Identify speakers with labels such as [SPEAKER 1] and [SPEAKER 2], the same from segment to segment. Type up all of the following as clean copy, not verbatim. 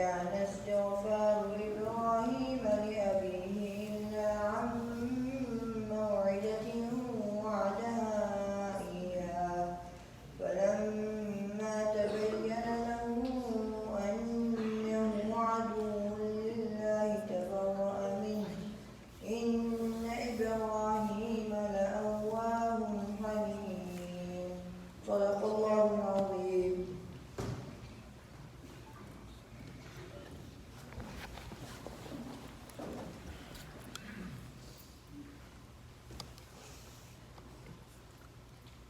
[SPEAKER 1] كان استغفار إبراهيم لأبيه إلا عن موعدة وعدها إياه فلما تبين له أنه عدو لله تبرأ منه إن إبراهيم لأواه حليم. صدق الله العظيم.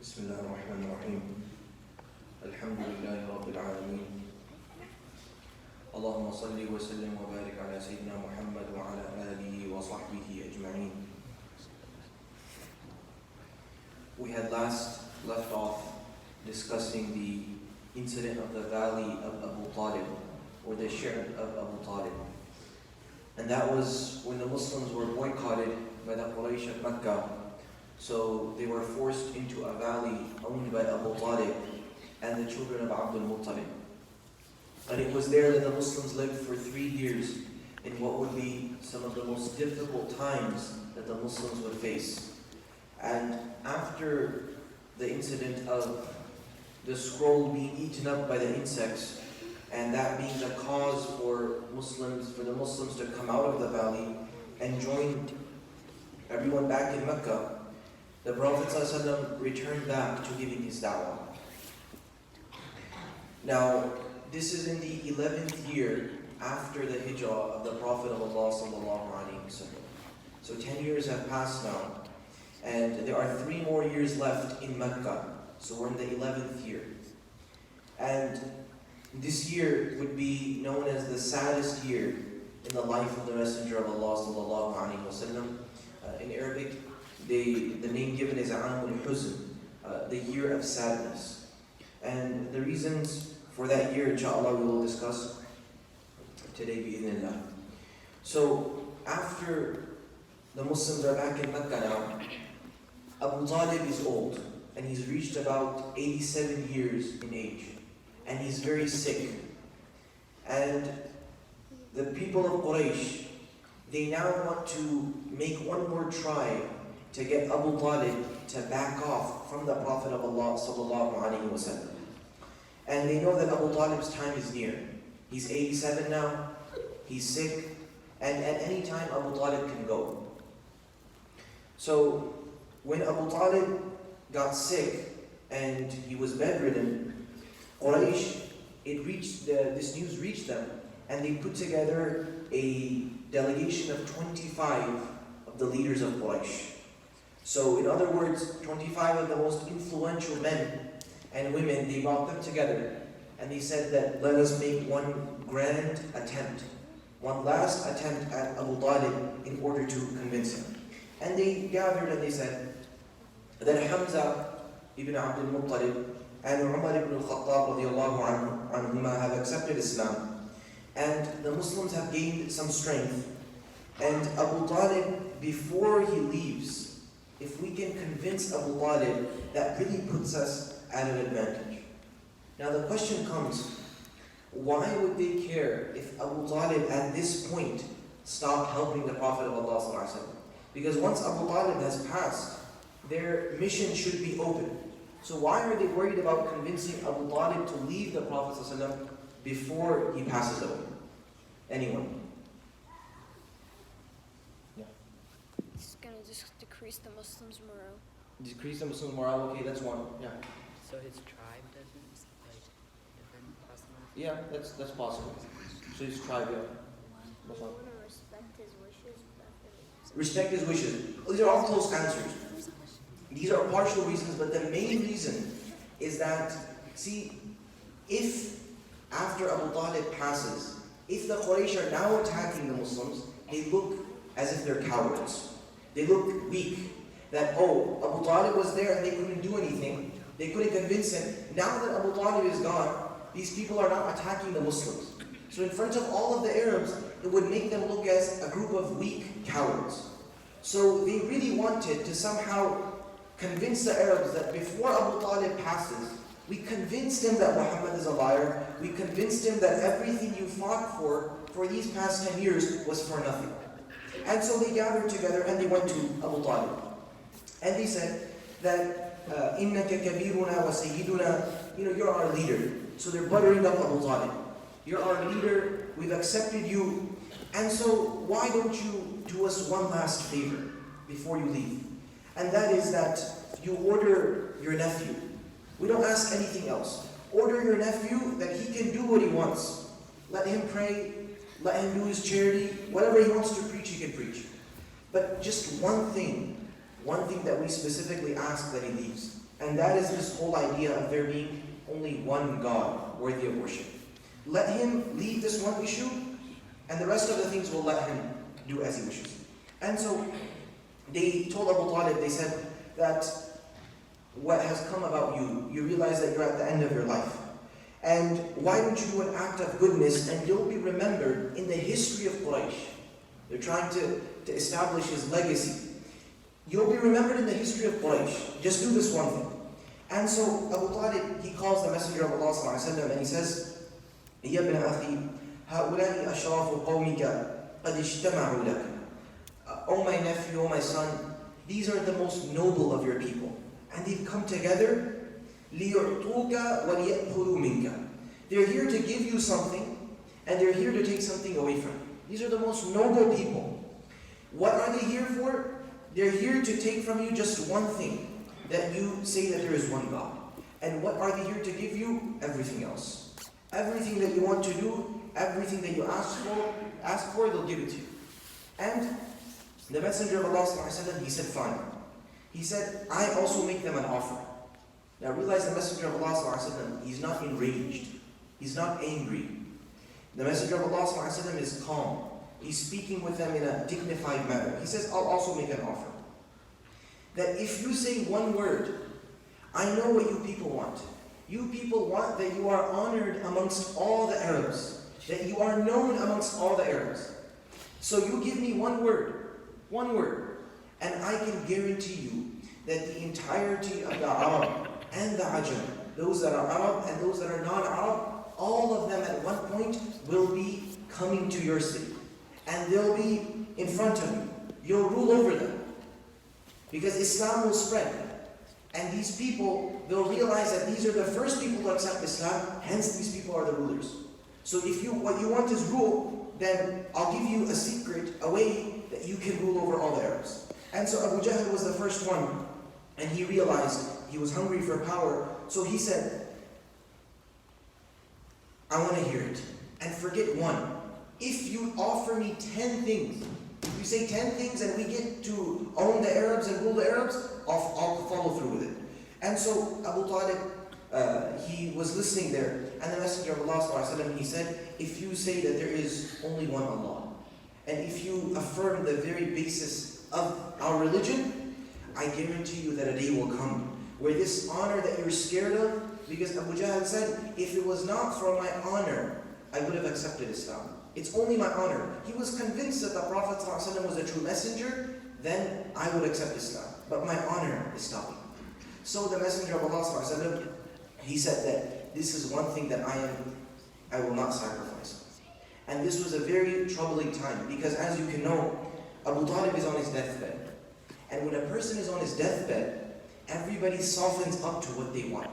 [SPEAKER 2] بسم الله الرحمن الرحيم. الحمد لله رب العالمين. اللهم صل وسلم وبارك على سيدنا محمد وعلى آله وصحبه أجمعين. We had last left off discussing the incident of the valley of Abu Talib, or the Seerah of Abu Talib. And that was when the Muslims were boycotted by the Quraysh of Mecca. So they were forced into a valley owned by Abu Talib and the children of Abdul Muttalib. And it was there that the Muslims lived for 3 years in what would be some of the most difficult times that the Muslims would face. And after the incident of the scroll being eaten up by the insects, and that being the cause for the Muslims to come out of the valley and join everyone back in Mecca, the Prophet ﷺ returned back to giving his da'wah. Now, this is in the 11th year after the hijrah of the Prophet of Allah ﷺ. So 10 years have passed now, and there are 3 more years left in Mecca. So we're in the 11th year. And this year would be known as the saddest year in the life of the Messenger of Allah ﷺ. In Arabic, the name given is Aamul Huzn, the year of sadness. And the reasons for that year, inshallah, we will discuss today, bi'idhnillah. So, after the Muslims are back in Mecca now, Abu Talib is old, and he's reached about 87 years in age, and he's very sick. And the people of Quraysh, they now want to make one more try to get Abu Talib to back off from the Prophet of Allah sallallahu alaihi wasallam. And they know that Abu Talib's time is near. He's 87 now, he's sick, and at any time Abu Talib can go. So when Abu Talib got sick and he was bedridden, Quraysh, this news reached them, and they put together a delegation of 25 of the leaders of Quraysh. So in other words, 25 of the most influential men and women, they brought them together, and they said that let us make one grand attempt, one last attempt at Abu Talib in order to convince him. And they gathered and they said that Hamza ibn Abdul Muttalib and Umar ibn al-Khattab radiallahu anhuma have accepted Islam, and the Muslims have gained some strength. And Abu Talib, before he leaves, if we can convince Abu Talib, that really puts us at an advantage. Now the question comes, why would they care if Abu Talib at this point stopped helping the Prophet of Allah sallallahu alaihi wasallam? Because once Abu Talib has passed, their mission should be open. So why are they worried about convincing Abu Talib to leave the Prophet sallallahu alaihi wasallam before he passes away? Anyone?
[SPEAKER 3] It's going to just decrease the Muslims' morale.
[SPEAKER 2] Decrease the Muslim morale, okay, that's one. Yeah.
[SPEAKER 4] So his tribe doesn't, like, different customers?
[SPEAKER 2] Yeah, that's possible. So his tribe, yeah.
[SPEAKER 3] I want to respect his wishes.
[SPEAKER 2] Respect his wishes. These are all close answers. These are partial reasons, but the main reason is that, see, if after Abu Talib passes, if the Quraysh are now attacking the Muslims, they look as if they're cowards. They look weak. That, oh, Abu Talib was there and they couldn't do anything. They couldn't convince him. Now that Abu Talib is gone, these people are now attacking the Muslims. So in front of all of the Arabs, it would make them look as a group of weak cowards. So they really wanted to somehow convince the Arabs that before Abu Talib passes, We convinced him that Muhammad is a liar. We convinced him that everything you fought for these past 10 years was for nothing. And so they gathered together and they went to Abu Talib. And they said that, إِنَّكَ كَبِيرُنَا وَسَيِّدُنَا, you're our leader. So they're buttering up Abu Talib. You're our leader, we've accepted you. And so why don't you do us one last favor before you leave? And that is that you order your nephew. We don't ask anything else. Order your nephew that he can do what he wants. Let him pray, let him do his charity, whatever he wants to preach, he can preach. But just one thing that we specifically ask that he leaves. And that is this whole idea of there being only one God worthy of worship. Let him leave this one issue, and the rest of the things will let him do as he wishes. And so they told Abu Talib, they said that what has come about you, you realize that you're at the end of your life. And why don't you do an act of goodness and you'll be remembered in the history of Quraysh. They're trying to establish his legacy. You'll be remembered in the history of Quraysh. Just do this one thing. And so Abu Talib, he calls the Messenger of Allah ﷺ and he says, يَا ابْنَ أَخِي هَؤُلَاءِ أَشْرَافُ قَوْمِكَ قَدْ اجْتَمَعُوا لَكَ. Oh my nephew, oh my son, these are the most noble of your people. And they've come together, لِيُعْطُوكَ وَلِيَأْخُذُوا مِنْكَ. They're here to give you something, and they're here to take something away from you. These are the most noble people. What are they here for? They're here to take from you just one thing, that you say that there is one God. And what are they here to give you? Everything else. Everything that you want to do, everything that you ask for, they'll give it to you. And the Messenger of Allah ﷺ, he said, fine. He said, I also make them an offer. Now realize the Messenger of Allah ﷺ, he's not enraged. He's not angry. The Messenger of Allah ﷺ is calm. He's speaking with them in a dignified manner. He says, I'll also make an offer. That if you say one word, I know what you people want. You people want that you are honored amongst all the Arabs. That you are known amongst all the Arabs. So you give me one word, and I can guarantee you that the entirety of the Arab and the Ajam, those that are Arab and those that are non-Arab, all of them at one point will be coming to your city. And they'll be in front of you. You'll rule over them. Because Islam will spread. And these people, they'll realize that these are the first people to accept Islam, hence these people are the rulers. So if what you want is rule, then I'll give you a secret, a way that you can rule over all the Arabs. And so Abu Jahl was the first one, and he realized he was hungry for power. So he said, I want to hear it. And forget one. If you offer me 10 things, if you say 10 things and we get to own the Arabs and rule the Arabs, I'll follow through with it. And so Abu Talib, he was listening there, and the Messenger of Allah ﷺ, he said, if you say that there is only one Allah, and if you affirm the very basis of our religion, I guarantee you that a day will come where this honor that you're scared of, because Abu Jahl said, if it was not for my honor, I would have accepted Islam. It's only my honor. He was convinced that the Prophet ﷺ was a true messenger, then I would accept Islam. But my honor is stopping. So the Messenger of Allah ﷺ, he said that this is one thing that I will not sacrifice. And this was a very troubling time, because as you can know, Abu Talib is on his deathbed. And when a person is on his deathbed, everybody softens up to what they want.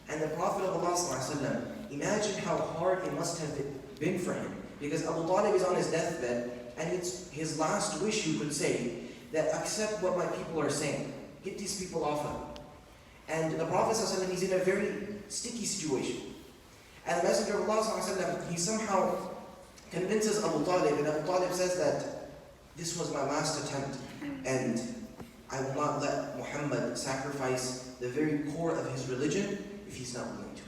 [SPEAKER 2] And the Prophet of Allah ﷺ, imagine how hard it must have been for him. Because Abu Talib is on his deathbed, and it's his last wish, you could say, that accept what my people are saying. Get these people off of me. And the Prophet ﷺ, he's in a very sticky situation. And the Messenger of Allah ﷺ, he somehow convinces Abu Talib, and Abu Talib says that this was my last attempt, and I will not let Muhammad sacrifice the very core of his religion if he's not willing to.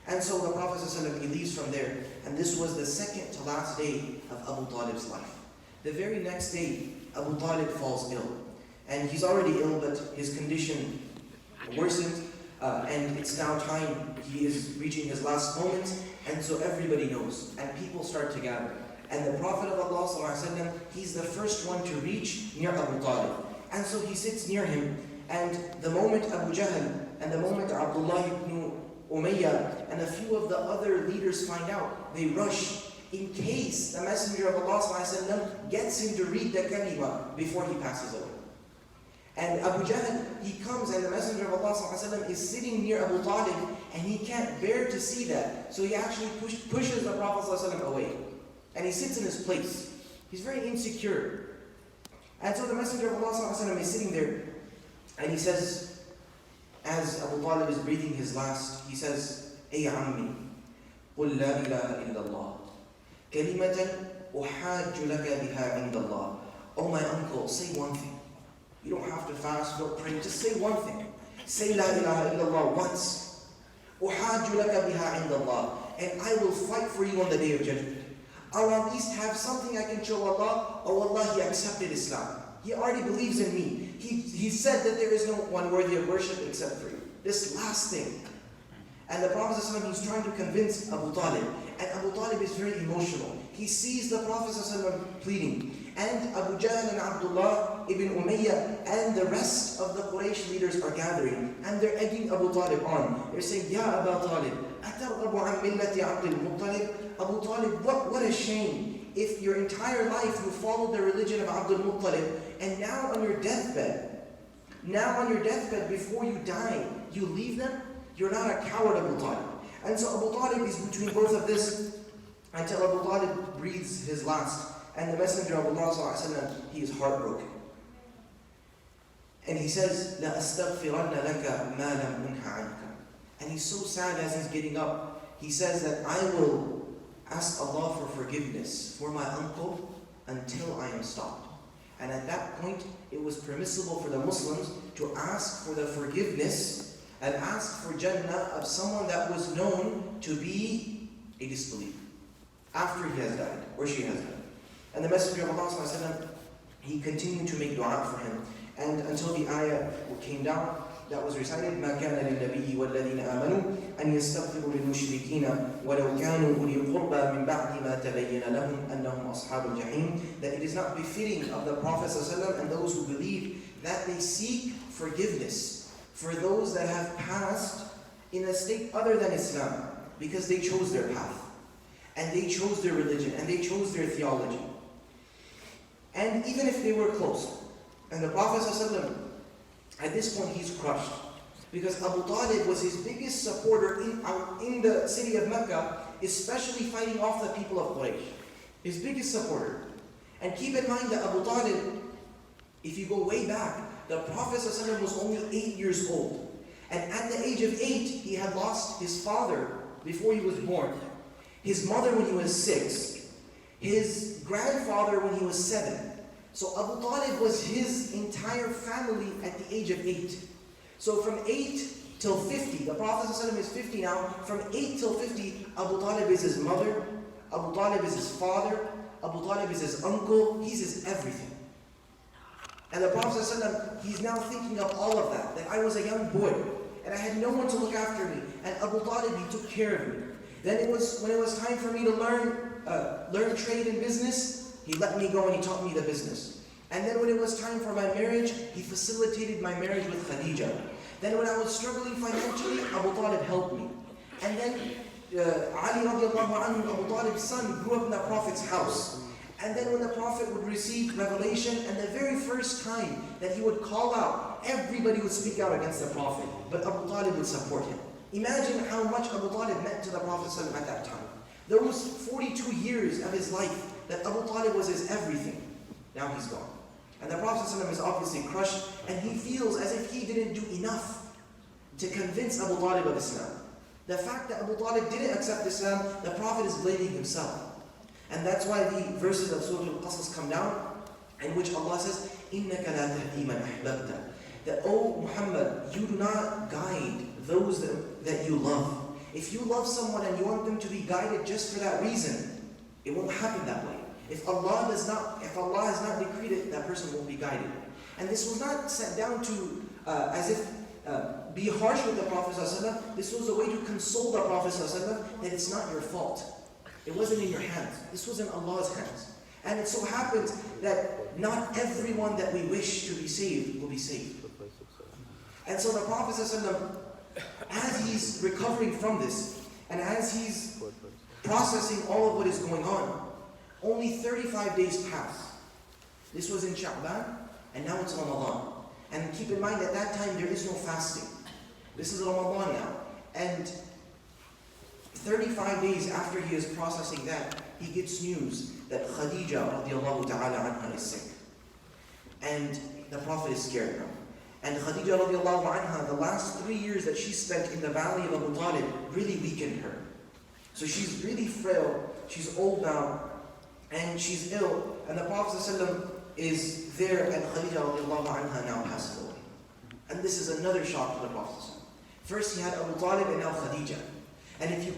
[SPEAKER 2] And so the Prophet ﷺ, he leaves from there, and this was the second to last day of Abu Talib's life. The very next day, Abu Talib falls ill. And he's already ill, but his condition worsened, and it's now time, he is reaching his last moments, and so everybody knows, and people start to gather. And the Prophet of Allah ﷺ, he's the first one to reach near Abu Talib. And so he sits near him, and the moment Abu Jahl and the moment Abdullah ibn Umayyah and a few of the other leaders find out. They rush in case the Messenger of Allah ﷺ gets him to read the kalima before he passes away. And Abu Jahl, he comes and the Messenger of Allah ﷺ is sitting near Abu Talib and he can't bear to see that. So he actually pushes the Prophet ﷺ away. And he sits in his place. He's very insecure. And so the Messenger of Allah ﷺ is sitting there and he says, as Abu Talib is breathing his last, he says, Ay ammi, قل لا إله إلا الله كلمة أحاج لك بها عند الله. Oh my uncle, say one thing. You don't have to fast, don't pray, just say one thing. Say La ilaha illallah once. أحاج لك بها عند الله. And I will fight for you on the Day of Judgment. I'll at least have something I can show Allah. Oh Allah, he accepted Islam. He already believes in me. He said that there is no one worthy of worship except for you. This last thing. And the Prophet ﷺ, he's trying to convince Abu Talib. And Abu Talib is very emotional. He sees the Prophet ﷺ pleading. And Abu Jahl and Abdullah ibn Umayyah and the rest of the Quraysh leaders are gathering. And they're egging Abu Talib on. They're saying, Ya Abu Talib, أَتَرْغَبُ عَنْ مِلَّةِ عَبْدِ الْمُطَّلِبِ. Abu Talib, what a shame. If your entire life you followed the religion of Abdul Muttalib, and now on your deathbed, before you die, you leave them, you're not a coward, Abu Talib. And so Abu Talib is between both of this until Abu Talib breathes his last. And the Messenger of Allah ﷺ, he is heartbroken. And he says, لَأَسْتَغْفِرَنَّ لَكَ مَا لَمْ أُنْهَ عَنْكَ. And he's so sad as he's getting up. He says that I will ask Allah for forgiveness for my uncle until I am stopped. And at that point, it was permissible for the Muslims to ask for the forgiveness and ask for Jannah of someone that was known to be a disbeliever after he has died or she has died. And the Messenger of Allah ﷺ, he continued to make dua for him. And until the ayah came down, that was recited, مَا كَانَ لِلنَّبِيِّ وَالَّذِينَ آمَنُوا أَنْ يَسْتَغْفِرُوا لِلْمُشْرِكِينَ وَلَوْ كَانُوا أُولِي قُرْبَى مِنْ بَعْدِ مَا تَبَيَّنَ لَهُمْ أَنَّهُمْ أَصْحَابُ الْجَحِيمِ. That it is not befitting of the Prophet ﷺ and those who believe that they seek forgiveness for those that have passed in a state other than Islam, because they chose their path, and they chose their religion, and they chose their theology. And even if they were close, and the Prophet ﷺ, at this point he's crushed, because Abu Talib was his biggest supporter in the city of Mecca, especially fighting off the people of Quraysh. His biggest supporter. And keep in mind that Abu Talib, if you go way back, the Prophet ﷺ was only 8 years old. And at the age of 8, he had lost his father before he was born, his mother when he was 6, his grandfather when he was 7. So Abu Talib was his entire family at the age of 8. So from 8 till 50, the Prophet ﷺ is 50 now, from 8 till 50, Abu Talib is his mother, Abu Talib is his father, Abu Talib is his uncle, he's his everything. And the Prophet ﷺ, he's now thinking of all of that I was a young boy, and I had no one to look after me, and Abu Talib, he took care of me. Then when it was time for me to learn trade and business, he let me go and he taught me the business. And then when it was time for my marriage, he facilitated my marriage with Khadija. Then when I was struggling financially, Abu Talib helped me. And then Ali radiallahu anhu, Abu Talib's son, grew up in the Prophet's house. And then when the Prophet would receive revelation, and the very first time that he would call out, everybody would speak out against the Prophet. But Abu Talib would support him. Imagine how much Abu Talib meant to the Prophet at that time. There was 42 years of his life that Abu Talib was his everything. Now he's gone. And the Prophet ﷺ is obviously crushed, and he feels as if he didn't do enough to convince Abu Talib of Islam. The fact that Abu Talib didn't accept Islam, the Prophet is blaming himself. And that's why the verses of Surah Al-Qasas come down, in which Allah says, إِنَّكَ لَا تَهْدِي مَنْ أَحْبَبْتَ. That, oh Muhammad, you do not guide those that you love. If you love someone and you want them to be guided just for that reason, it won't happen that way. If Allah has not decreed it, that person won't be guided. And this was not set down to as if be harsh with the Prophet ﷺ. This was a way to console the Prophet ﷺ that it's not your fault. It wasn't in your hands. This was in Allah's hands. And it so happens that not everyone that we wish to be saved will be saved. And so the Prophet ﷺ, as he's recovering from this, and as he's processing all of what is going on, only 35 days pass. This was in Sha'ban, and now it's Ramadan. And keep in mind, at that time, there is no fasting. This is Ramadan now. And 35 days after he is processing that, he gets news that Khadija radiallahu ta'ala anha is sick. And the Prophet is scared now. And Khadija radiallahu anha, the last 3 years that she spent in the valley of Abu Talib really weakened her. So she's really frail, she's old now, and she's ill. And the Prophet ﷺ is there, and Khadija radiallahu anha now passes away. And this is another shock to the Prophet ﷺ. First he had Abu Talib and now Khadija. And if you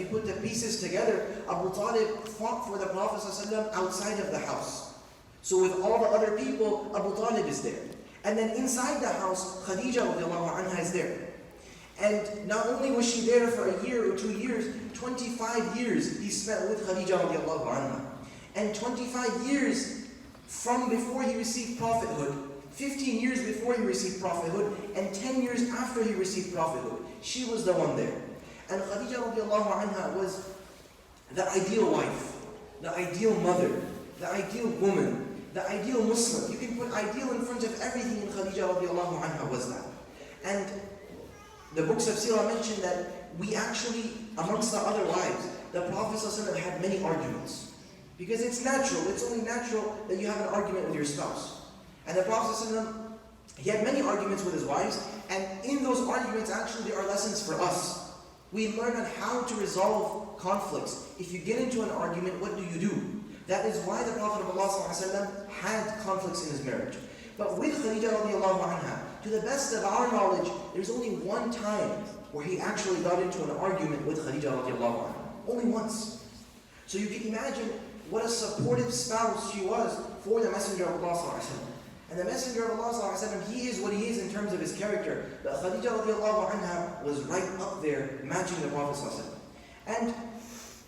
[SPEAKER 2] put the pieces together, Abu Talib fought for the Prophet ﷺ outside of the house. So with all the other people, Abu Talib is there. And then inside the house, Khadija radiallahu anha is there. And not only was she there for a year or 2 years, 25 years he spent with Khadija radiallahu anha. And 25 years from before he received prophethood, 15 years before he received prophethood, and 10 years after he received prophethood, she was the one there. And Khadija radiallahu anha was the ideal wife, the ideal mother, the ideal woman, the ideal Muslim. You can put ideal in front of everything, and Khadija radiallahu anha was that. And the books of Seerah mention that we actually, amongst the other wives, the Prophet ﷺ had many arguments. Because it's natural, it's only natural that you have an argument with your spouse. And the Prophet ﷺ, he had many arguments with his wives, and in those arguments actually there are lessons for us. We learn on how to resolve conflicts. If you get into an argument, what do you do? That is why the Prophet of Allah ﷺ had conflicts in his marriage. But with Khadija radiallahu anha, to the best of our knowledge, there's only one time where he actually got into an argument with Khadija radiallahu anha. Only once. So you can imagine what a supportive spouse she was for the Messenger of Allah sallallahu alaihi wasallam. And the Messenger of Allah sallallahu alaihi wasallam, he is what he is in terms of his character. But Khadija radiallahu anha was right up there, matching the Prophet sallallahu alaihi wasallam. And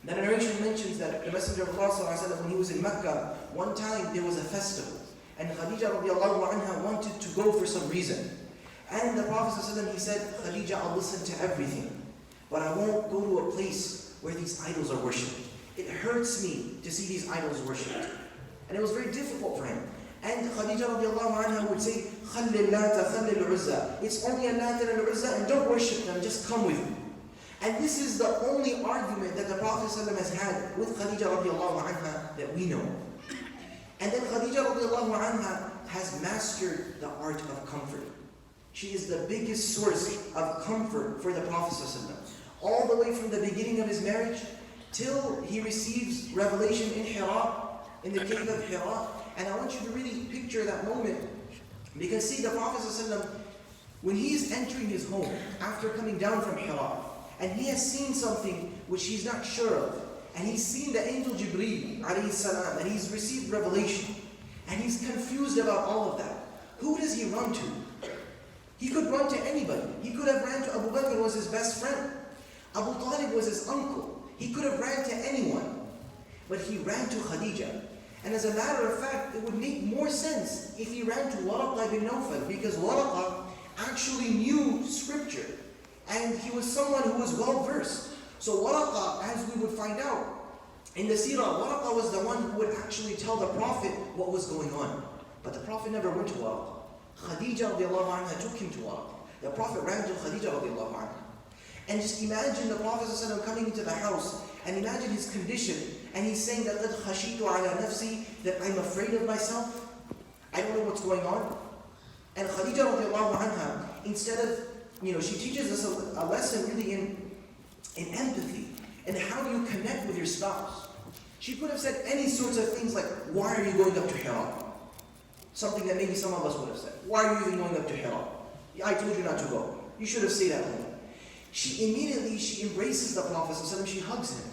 [SPEAKER 2] the narration mentions that the Messenger of Allah sallallahu alaihi wasallam, when he was in Mecca, one time there was a festival. And Khadija radiallahu anha wanted to go for some reason. And the Prophet sallallahu alaihi wasallam, he said, Khadija, I'll listen to everything, but I won't go to a place where these idols are worshipped. It hurts me to see these idols worshipped. And it was very difficult for him. And Khadija radiallahu anha would say, Khalli Lata, Khalli al-Uzza. It's only a Lata and al-Uzza, and don't worship them, just come with me. And this is the only argument that the Prophet ﷺ has had with Khadija radiallahu anha that we know. And then Khadija radiallahu anha has mastered the art of comfort. She is the biggest source of comfort for the Prophet ﷺ. All the way from the beginning of his marriage till he receives revelation in Hira, in the cave of Hira. And I want you to really picture that moment. Because see, the Prophet ﷺ, when he is entering his home after coming down from Hira, and he has seen something which he's not sure of, and he's seen the angel Jibreel alayhi salam, and he's received revelation, and he's confused about all of that. Who does he run to? He could run to anybody. He could have ran to Abu Bakr, was his best friend. Abu Talib was his uncle. He could have ran to anyone. But he ran to Khadija. And as a matter of fact, it would make more sense if he ran to Waraqa ibn Nawfal, because Waraqa actually knew scripture. And he was someone who was well versed. So Waraqa, as we would find out in the Seerah, Waraqa was the one who would actually tell the Prophet what was going on. But the Prophet never went to Waraqa. Khadija radiallahu anha took him to Waraqa. The Prophet ran to Khadija radiallahu anha. And just imagine the Prophet ﷺ coming into the house, and imagine his condition, and he's saying that قَدْ خَشِيتُ عَلَى نَفْسِي, that I'm afraid of myself. I don't know what's going on. And Khadija radiallahu anha, instead of, she teaches us a lesson really in empathy, and how do you connect with your spouse. She could have said any sorts of things like, why are you going up to Hira? Something that maybe some of us would have said. Why are you even going up to Hira? I told you not to go. You should have stayed at home. She embraces the Prophet ﷺ, she hugs him.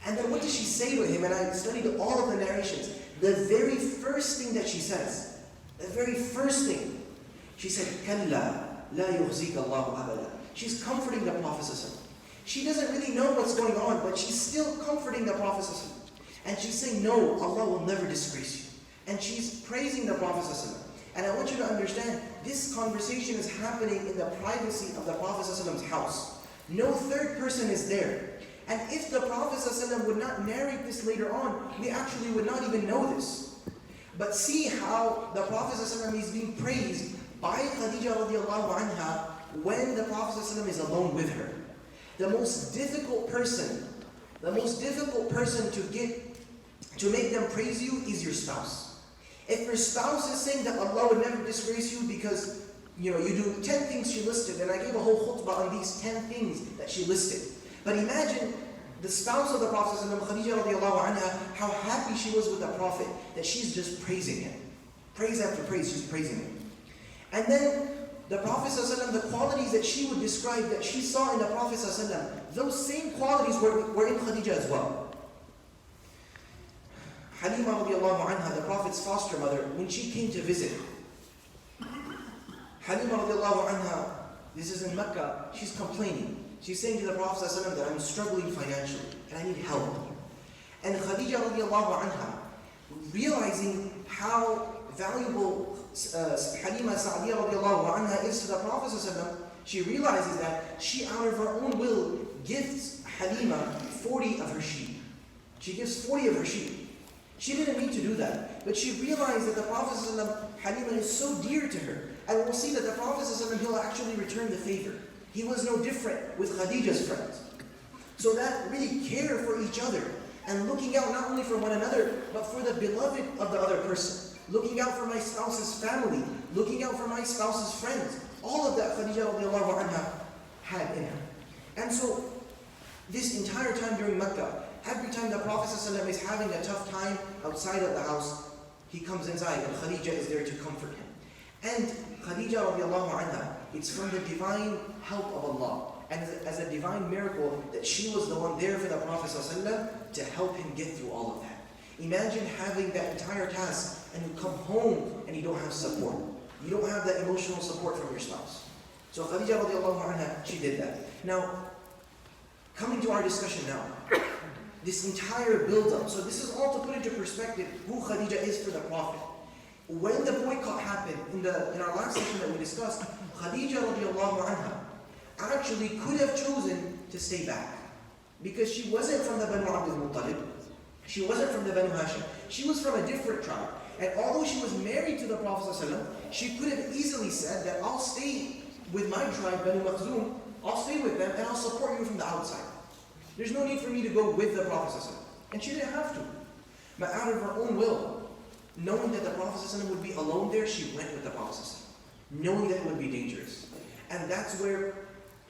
[SPEAKER 2] And then what does she say to him? And I studied all of the narrations. The very first thing that she says, the very first thing, she said, Kalla la yuhzika Allahu abada. She's comforting the Prophet ﷺ. She doesn't really know what's going on, but she's still comforting the Prophet ﷺ. And she's saying, no, Allah will never disgrace you. And she's praising the Prophet ﷺ. And I want you to understand, this conversation is happening in the privacy of the Prophet's house. No third person is there. And if the Prophet ﷺ would not narrate this later on, we actually would not even know this. But see how the Prophet ﷺ is being praised by Khadija radiallahu anha when the Prophet ﷺ is alone with her. The most difficult person to make them praise you is your spouse. If your spouse is saying that Allah would never disgrace you because you do 10 things she listed, and I gave a whole khutbah on these 10 things that she listed. But imagine the spouse of the Prophet ﷺ, Khadija radiallahu anha, how happy she was with the Prophet, that she's just praising him. Praise after praise, she's praising him. And then the Prophet ﷺ, the qualities that she would describe, that she saw in the Prophet ﷺ, those same qualities were in Khadija as well. Halima radiallahu anha, the Prophet's foster mother, when she came to visit, Halima radiallahu anha, this is in Mecca, she's complaining. She's saying to the Prophet ﷺ that I'm struggling financially and I need help. And Khadija radiallahu anha, realizing how valuable Halima Sa'diyya radiallahu anha is to the Prophet ﷺ, she realizes that she, out of her own will, gives Halima 40 of her sheep. She gives 40 of her sheep. She didn't need to do that, but she realized that the Prophet ﷺ, Halima is so dear to her. And we'll see that the Prophet ﷺ, he'll actually return the favor. He was no different with Khadija's friends. So that really care for each other and looking out not only for one another, but for the beloved of the other person. Looking out for my spouse's family, looking out for my spouse's friends. All of that Khadija radiallahu anha had in her. And so, this entire time during Mecca, every time the Prophet ﷺ is having a tough time outside of the house, he comes inside and Khadija is there to comfort him. And Khadija radiallahu anha, it's from the divine help of Allah. And as a divine miracle that she was the one there for the Prophet ﷺ to help him get through all of that. Imagine having that entire task and you come home and you don't have support. You don't have that emotional support from your spouse. So Khadija radiallahu anha, she did that. Now, coming to our discussion now. This entire build-up. So this is all to put into perspective who Khadija is for the Prophet. When the boycott happened, in our last session that we discussed, Khadija radiallahu anha actually could have chosen to stay back. Because she wasn't from the Banu Abdul Muttalib. She wasn't from the Banu Hashim. She was from a different tribe. And although she was married to the Prophet ﷺ, she could have easily said that I'll stay with my tribe, Banu Makhzum, I'll stay with them and I'll support you from the outside. There's no need for me to go with the Prophet ﷺ. And she didn't have to. But out of her own will, knowing that the Prophet ﷺ would be alone there, she went with the Prophet ﷺ, knowing that it would be dangerous. And that's where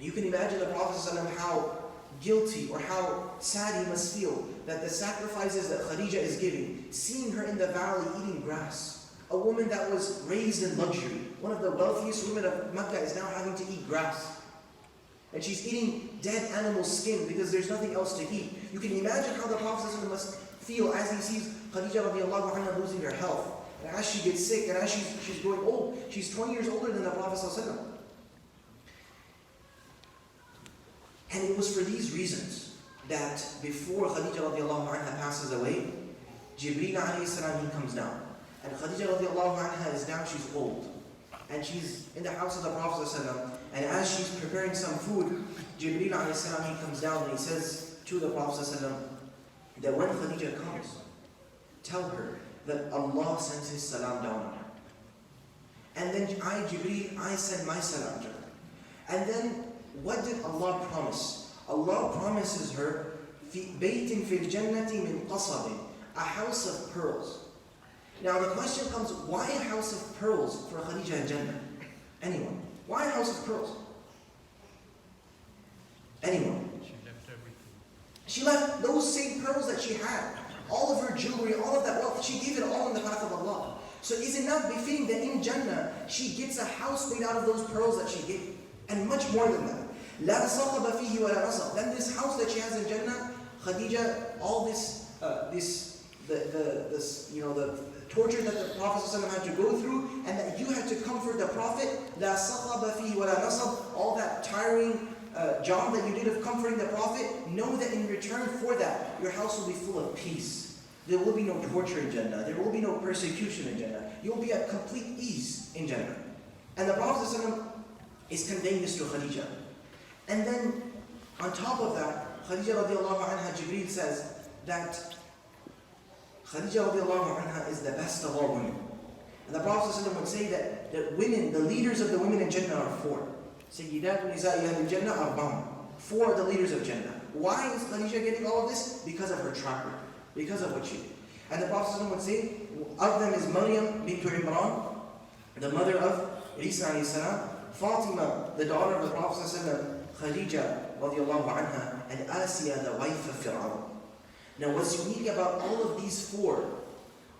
[SPEAKER 2] you can imagine the Prophet ﷺ how guilty or how sad he must feel that the sacrifices that Khadija is giving, seeing her in the valley eating grass, a woman that was raised in luxury, one of the wealthiest women of Mecca is now having to eat grass. And she's eating dead animal skin because there's nothing else to eat. You can imagine how the Prophet ﷺ must feel as he sees Khadija radiallahu anha losing her health. And as she gets sick and as she's growing old, she's 20 years older than the Prophet ﷺ. And it was for these reasons that before Khadija radiallahu anha passes away, Jibreel alayhi salam, he comes down. And Khadija radiallahu anha is down, she's old. And she's in the house of the Prophet ﷺ, and as she's preparing some food, Jibreel alayhi salam, he comes down and he says to the Prophet ﷺ that when Khadija comes, tell her that Allah sends His salam down on her. And then I, Jibreel, I send my salam to her. And then what did Allah promise? Allah promises her بَيْتٍ فِي الْجَنَّةِ مِنْ قَصَبٍ, a house of pearls. Now the question comes, why a house of pearls for Khadija and Jannah? Anyone? Why a house of pearls? Anyone?
[SPEAKER 5] She left everything.
[SPEAKER 2] She left those same pearls that she had, all of her jewelry, all of that wealth, she gave it all in the path of Allah. So is it not befitting that in Jannah, she gets a house made out of those pearls that she gave? And much more than that. لَا صَخَبَ فِيهِ وَلَا نَصَبَ. Then this house that she has in Jannah, Khadija, all the torture that the Prophet ﷺ had to go through, and that you had to comfort the Prophet, لَا صَخَبَ فِيهِ وَلَا نَصَبَ. All that tiring job that you did of comforting the Prophet, know that in return for that, your house will be full of peace. There will be no torture in Jannah. There will be no persecution in Jannah. You will be at complete ease in Jannah. And the Prophet ﷺ is conveying this to Khadija. And then, on top of that, Khadija radiallahu anha, Jibreel says that Khadija radiallahu anha is the best of all women. And the Prophet ﷺ would say that women, the leaders of the women in Jannah are four. Sayyidatun nisa'i ahli Jannah arba'un. Four are the leaders of Jannah. Why is Khadija getting all of this? Because of her track record. Because of what she did. And the Prophet ﷺ would say, of them is Maryam bint Imran, the mother of Isa alayhi salam, Fatima, the daughter of the Prophet ﷺ, Khadija radiallahu anha, and Asiya, the wife of Fir'aun. Now what's unique about all of these four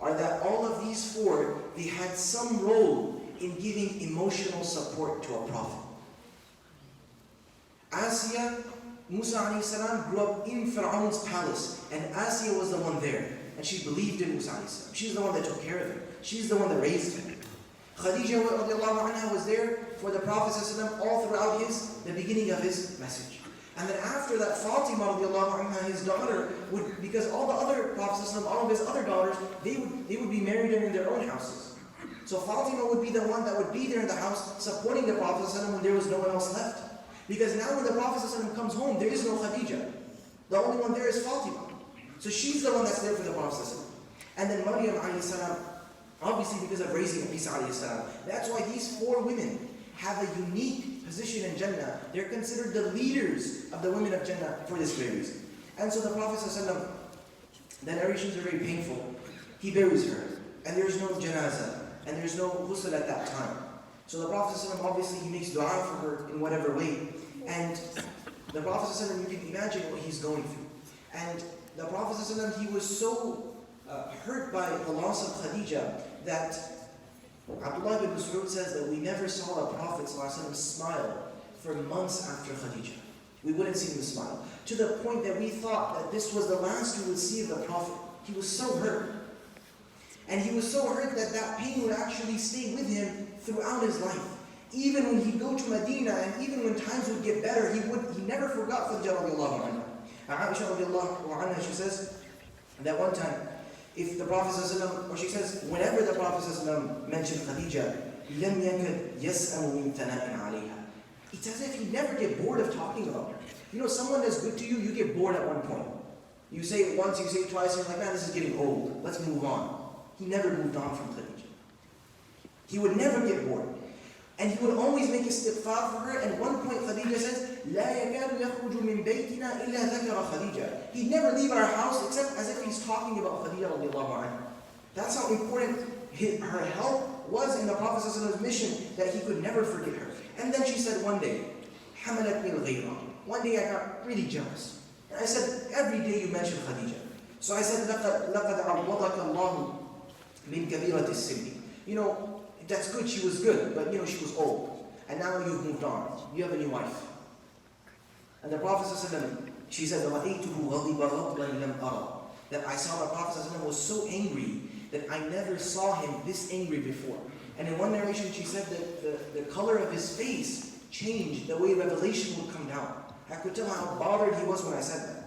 [SPEAKER 2] are that all of these four, they had some role in giving emotional support to a prophet. Asiya, Musa alayhi salam grew up in Fir'aun's palace, and Asiya was the one there. And she believed in Musa alayhi salam. She's the one that took care of him. She's the one that raised him. Khadija radiallahu anha was there for the Prophet ﷺ all throughout the beginning of his message. And then after that, Fatima radiallahu anha, his daughter, because all the other Prophets ﷺ, all of his other daughters, they would be married in their own houses. So Fatima would be the one that would be there in the house supporting the Prophet ﷺ when there was no one else left. Because now when the Prophet ﷺ comes home, there is no Khadija. The only one there is Fatima. So she's the one that's there for the Prophet ﷺ. And then Maryam alayhi salam, obviously because of raising Isa alayhi salam. That's why these four women have a unique position in Jannah. They're considered the leaders of the women of Jannah for this very reason. And so the Prophet ﷺ, the narrations are very painful. He buries her, and there's no janazah, and there's no ghusl at that time. So the Prophet ﷺ, obviously he makes dua for her in whatever way. And the Prophet ﷺ, you can imagine what he's going through. And the Prophet ﷺ, he was so hurt by the loss of Khadija that Abdullah ibn Mas'ud says that we never saw the Prophet ﷺ smile for months after Khadija. We wouldn't see him smile. To the point that we thought that this was the last we would see of the Prophet. He was so hurt. And he was so hurt that that pain would actually stay with him throughout his life. Even when he'd go to Medina, and even when times would get better, he never forgot Khadija radiallahu anha. Aisha radiallahu anha, she says that one time, if the Prophet ﷺ, or she says, whenever the Prophet ﷺ mentioned Khadija, لَمْ يَكَدْ يَسْأَمُ مِنْ ثَنَاءٍ عَلَيْهَا. It's as if you never get bored of talking about her. You know, someone that's good to you, you get bored at one point. You say it once, you say it twice, and you're like, man, this is getting old. Let's move on. He never moved on from Khadija. He would never get bored. And he would always make istighfar for her. And at one point, Khadija says, لَا يَكَادُ يَخْرُجُ مِنْ بَيْتِنَا إِلَّا ذَكَرَ خَدِيجَةً. He'd never leave our house except as if he's talking about Khadija radiallahu anha. That's how important her help was in the Prophet's mission, that he could never forget her. And then she said one day, حَمَلَتْنِي الْغَيْرَةِ. One day I got really jealous. And I said, every day you mention Khadija. So I said, لَقَدْ عَوَّضَكَ اللَّهُ مِنْ كَبِيرَةِ السِّنِّ. You know, that's good, she was good, but you know, she was old. And now you've moved on. You have a new wife. And the Prophet ﷺ, she said, رَأَيْتُهُ غَضِبَ غَضْبًا لَمْ أَرَى. That I saw the Prophet ﷺ was so angry that I never saw him this angry before. And in one narration she said that the color of his face changed, the way revelation would come down. I could tell how bothered he was when I said that.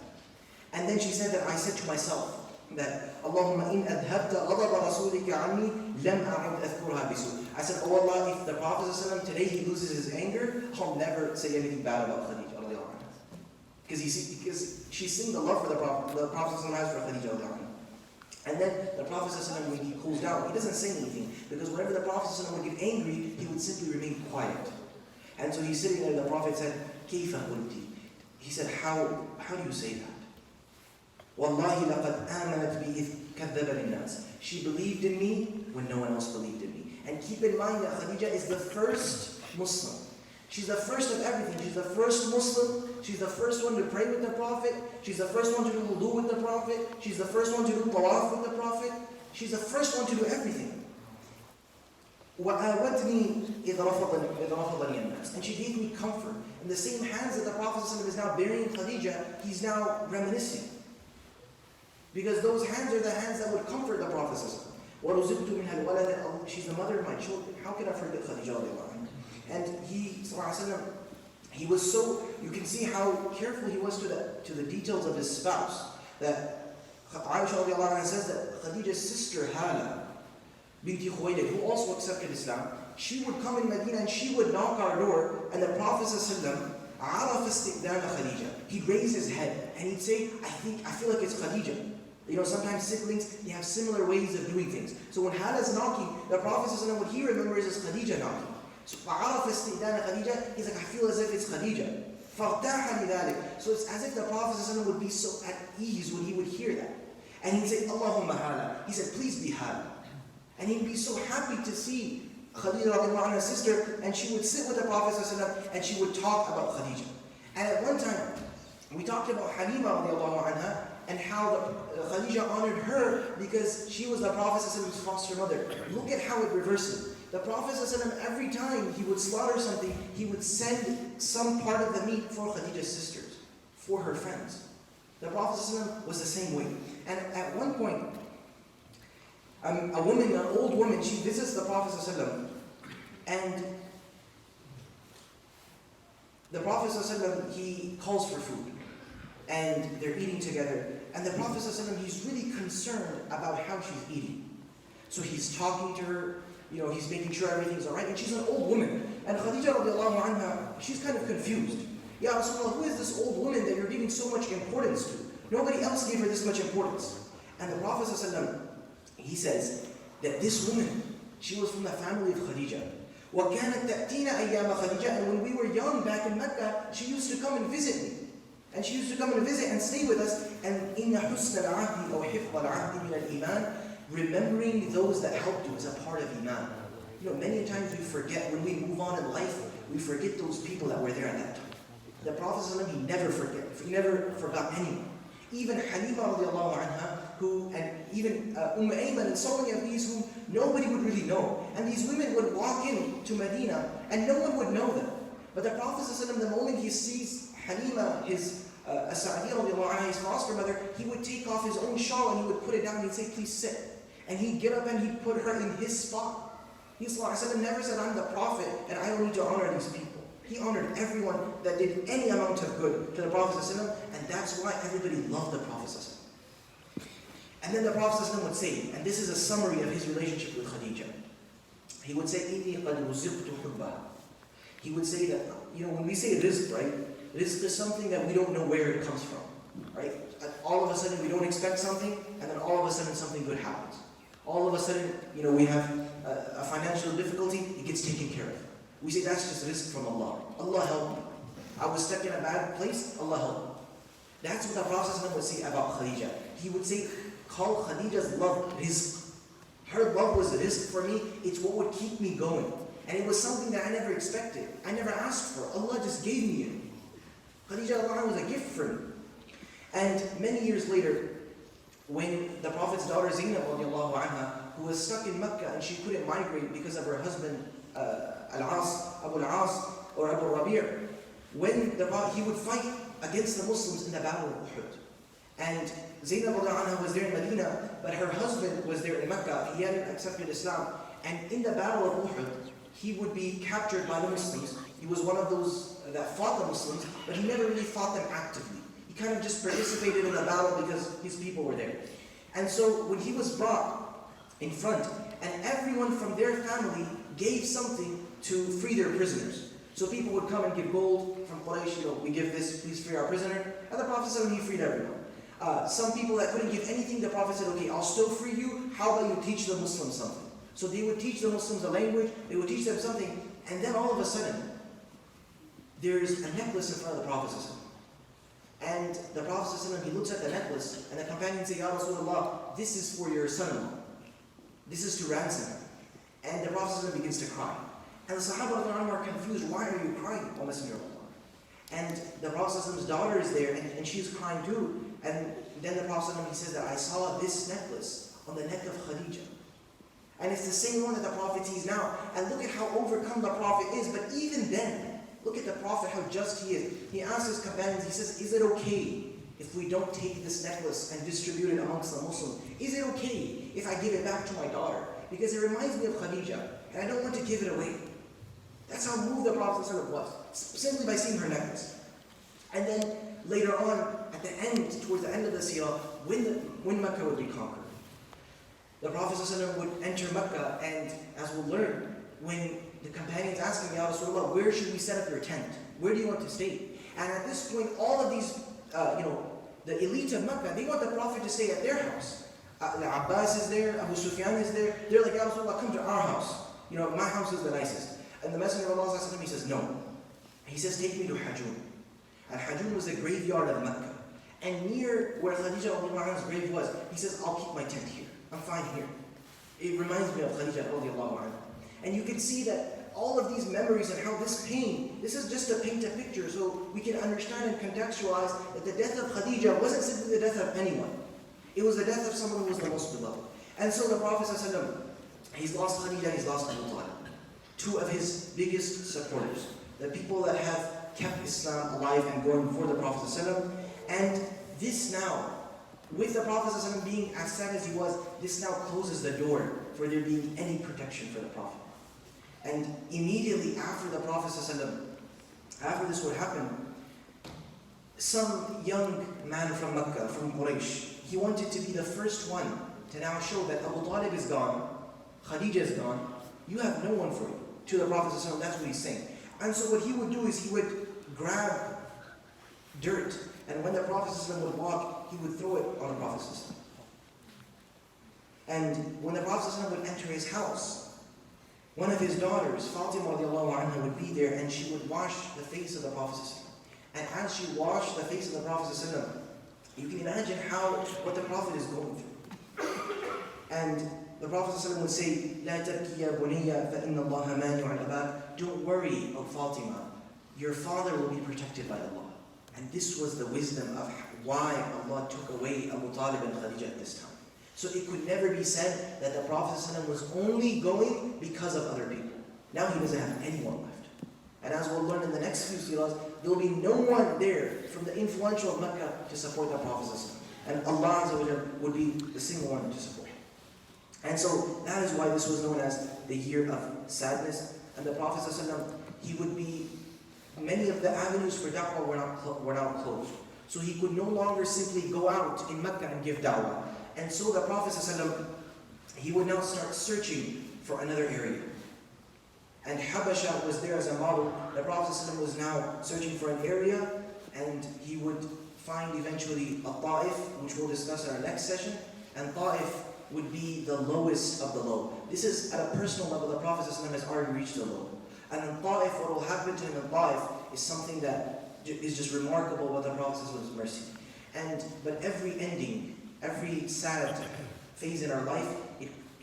[SPEAKER 2] And then she said that I said to myself, that Allahumma in adhabta ghadaba rasulika anni lam a'ud adhkurha bisu. I said, oh Allah, if the Prophet ﷺ today he loses his anger, I'll never say anything bad about Khadija radiallahu anha. Because she's seeing the love for the Prophet ﷺ has for Khadija radiallahu anha. And then the Prophet ﷺ, when he cools down, he doesn't say anything, because whenever the Prophet ﷺ would get angry, he would simply remain quiet. And so he's sitting there, and the Prophet said, Kayfa qulti? He said, how do you say that? Wallahi laqad amanat bi idh kadhaba linnas. She believed in me when no one else believed in me. And keep in mind that Khadija is the first Muslim. She's the first of everything. She's the first Muslim. She's the first one to pray with the Prophet. She's the first one to do wudu with the Prophet. She's the first one to do tawaf with the Prophet. She's the first one to do everything. وَآوَتْنِي إِذْ رَفَضَنِي النَّاسِ. And she gave me comfort. In the same hands that the Prophet is now burying Khadija, he's now reminiscing. Because those hands are the hands that would comfort the Prophet. وَرُزِقْتُ مِنْهَا الْوَلَدَ. She's the mother of my children. How can I forget Khadija? And he was so, you can see how careful he was to the details of his spouse. That Aisha says that Khadija's sister Hala binti Khuwaylid, who also accepted Islam, she would come in Medina and she would knock our door, and the Prophet ﷺ, عرف استئذان Khadija. He'd raise his head and he'd say, I feel like it's Khadija. You know, sometimes siblings, they have similar ways of doing things. So when Hala's knocking, the Prophet ﷺ, what he remembers is Khadija knocking. So عرف استئذان Khadija, he's like, I feel as if it's Khadija. فارتاح لذلك. So it's as if the Prophet ﷺ would be so at ease when he would hear that. And he'd say, Allahumma Hala. He said, please be Hala. And he'd be so happy to see Khadija radiallahu anha, sister, and she would sit with the Prophet ﷺ and she would talk about Khadija. And at one time, we talked about Halima radiallahu anha and how Khadija honored her because she was the Prophet ﷺ's foster mother. Look at how it reverses. The Prophet ﷺ, every time he would slaughter something, he would send some part of the meat for Khadija's sisters, for her friends. The Prophet ﷺ was the same way. And at one point, a woman, an old woman, she visits the Prophet ﷺ, and the Prophet ﷺ, he calls for food, and they're eating together. And the Prophet ﷺ, he's really concerned about how she's eating. So he's talking to her, you know, he's making sure everything's all right. And she's an old woman. And Khadija radiallahu anha, she's kind of confused. Ya Rasulullah, who is this old woman that you're giving so much importance to? Nobody else gave her this much importance. And the Prophet ﷺ, he says that this woman, she was from the family of Khadija. وَكَانَتْ تَأْتِينَ أَيَّامَ خَدِيجَةَ. And when we were young back in Mecca, she used to come and visit me. And she used to come and visit and stay with us. And إِنَّ حُسْنَ الْعَهْدِ أَوْ حِفْظَ الْعَهْدِ مِنَ الْإِيمَانِ. Remembering those that helped you is a part of Iman. You know, many times we forget, when we move on in life, we forget those people that were there at that time. The Prophet, he never forgot anyone. Even Halima radiallahu anha, and even Ayman and so many of these whom nobody would really know. And these women would walk in to Medina and no one would know them. But the Prophet the moment he sees Halima, his As-Sa'diyya radiallahu anha, his foster mother, he would take off his own shawl and he would put it down and he'd say, please sit. And he'd get up and he'd put her in his spot. He never said, I'm the Prophet and I don't need to honor these people. He honored everyone that did any amount of good to the Prophet ﷺ, and that's why everybody loved the Prophet ﷺ. And then the Prophet ﷺ would say, and this is a summary of his relationship with Khadija. He would say, إِنِّي قَدْ رُزِقْتُ حُبَّهَا. He would say that, you know, when we say rizq, right? Rizq is something that we don't know where it comes from, right? All of a sudden we don't expect something, and then all of a sudden something good happens. All of a sudden, you know, we have a financial difficulty, it gets taken care of. We say that's just rizq from Allah. Allah help me. I was stuck in a bad place, Allah help me. That's what the Prophet would say about Khadija. He would say, call Khadija's love rizq. Her love was rizq for me, it's what would keep me going. And it was something that I never expected. I never asked for. Allah just gave me it. Khadija was a gift for me. And many years later, when the Prophet's daughter Zainab radiallahu anha, who was stuck in Mecca and she couldn't migrate because of her husband Abu al-As or Abu Rabi', when he would fight against the Muslims in the battle of Uhud. And Zainab radiallahu anha was there in Medina, but her husband was there in Mecca. He hadn't accepted Islam. And in the battle of Uhud, he would be captured by the Muslims. He was one of those that fought the Muslims, but he never really fought them actively. He kind of just participated in the battle because his people were there. And so when he was brought in front, and everyone from their family gave something to free their prisoners. So people would come and give gold from Quraysh, you know, we give this, please free our prisoner. And the Prophet said, he freed everyone. Some people that couldn't give anything, the Prophet said, okay, I'll still free you. How about you teach the Muslims something? So they would teach the Muslims a language, they would teach them something, and then all of a sudden, there's a necklace in front of the Prophet. And the Prophet, he looks at the necklace, and the companions say, Ya Rasulullah, this is for your son-in-law. This is to ransom him. And the Prophet begins to cry. And the Sahaba are confused, why are you crying, O Messenger of Allah? And the Prophet's daughter is there, and she's crying too. And then the Prophet, he says that I saw this necklace on the neck of Khadija. And it's the same one that the Prophet sees now. And look at how overcome the Prophet is. But even then, look at the Prophet, how just he is. He asks his companions, he says, is it okay if we don't take this necklace and distribute it amongst the Muslims? Is it okay if I give it back to my daughter? Because it reminds me of Khadija, and I don't want to give it away. That's how moved the Prophet was, simply by seeing her necklace. And then later on, at the end, towards the end of the Seerah, when Mecca would be conquered, the Prophet would enter Mecca, and as we'll learn, when the companions asked him, Ya Rasulullah, where should we set up your tent? Where do you want to stay? And at this point, all of these, the elite of Makkah, they want the Prophet to stay at their house. Abbas is there, Abu Sufyan is there. They're like, Ya Rasulullah, come to our house. My house is the nicest. And the Messenger of Allah, he says, no. He says, take me to Hajun. And Hajun was the graveyard of Makkah. And near where Khadija's grave was, he says, I'll keep my tent here. I'm fine here. It reminds me of Khadija radiallahu anha. And you can see that all of these memories and how this pain, this is just to paint a picture so we can understand and contextualize that the death of Khadija wasn't simply the death of anyone. It was the death of someone who was the most beloved. And so the Prophet ﷺ, he's lost Khadija and he's lost Abu Talib. Two of his biggest supporters. The people that have kept Islam alive and going before the Prophet ﷺ. And this now, with the Prophet ﷺ being as sad as he was, this now closes the door for there being any protection for the Prophet. And immediately after the Prophet ﷺ, after this would happen, some young man from Makkah, from Quraysh, he wanted to be the first one to now show that Abu Talib is gone, Khadija is gone, you have no one for you. To the Prophet ﷺ, that's what he's saying. And so what he would do is he would grab dirt, and when the Prophet ﷺ would walk, he would throw it on the Prophet ﷺ. And when the Prophet ﷺ would enter his house, one of his daughters, Fatima radiallahu anha, would be there and she would wash the face of the Prophet ﷺ. And as she washed the face of the Prophet ﷺ, you can imagine what the Prophet is going through. And the Prophet ﷺ would say, لا تبكي يا بني فإن الله مانع الأباك. Don't worry, O Fatima, your father will be protected by Allah. And this was the wisdom of why Allah took away Abu Talib and Khadija at this time. So it could never be said that the Prophet ﷺ was only going because of other people. Now he doesn't have anyone left. And as we'll learn in the next few seerahs, there will be no one there from the influential of Mecca to support the Prophet ﷺ. And Allah Azza wa Jalla would be the single one to support. And so that is why this was known as the year of sadness. And the Prophet ﷺ, he would be, many of the avenues for da'wah were now closed. So he could no longer simply go out in Mecca and give da'wah. And so the Prophet ﷺ, he would now start searching for another area. And Habasha was there as a model. The Prophet ﷺ was now searching for an area, and he would find eventually a Ta'if, which we'll discuss in our next session. And Ta'if would be the lowest of the low. This is at a personal level, the Prophet ﷺ has already reached the low. And in Ta'if, what will happen to him in Ta'if is something that is just remarkable about the Prophet ﷺ's mercy. But every ending, every sad phase in our life,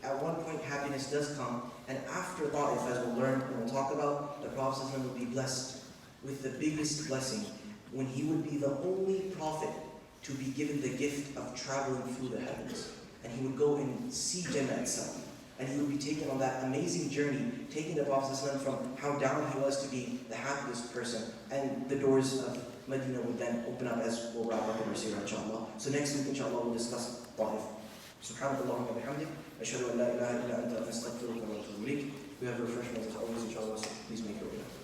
[SPEAKER 2] at one point happiness does come. And after Ta'if, as we'll learn and we'll talk about, the Prophet ﷺ will be blessed with the biggest blessing when he would be the only prophet to be given the gift of traveling through the heavens. And he would go and see Jannah itself. And he would be taken on that amazing journey, taking the Prophet ﷺ from how down he was to be the happiest person. And the doors of Medina would then open up as we'll wrap up in our seerah, inshallah. So next week, inshallah, we'll discuss Ta'if. Subhanallah wa bihamdik. Ashhadu an la ilaha illa anta astaghfiruka wa atubu ilayk. We have refreshments as always, inshallah, so please make your way.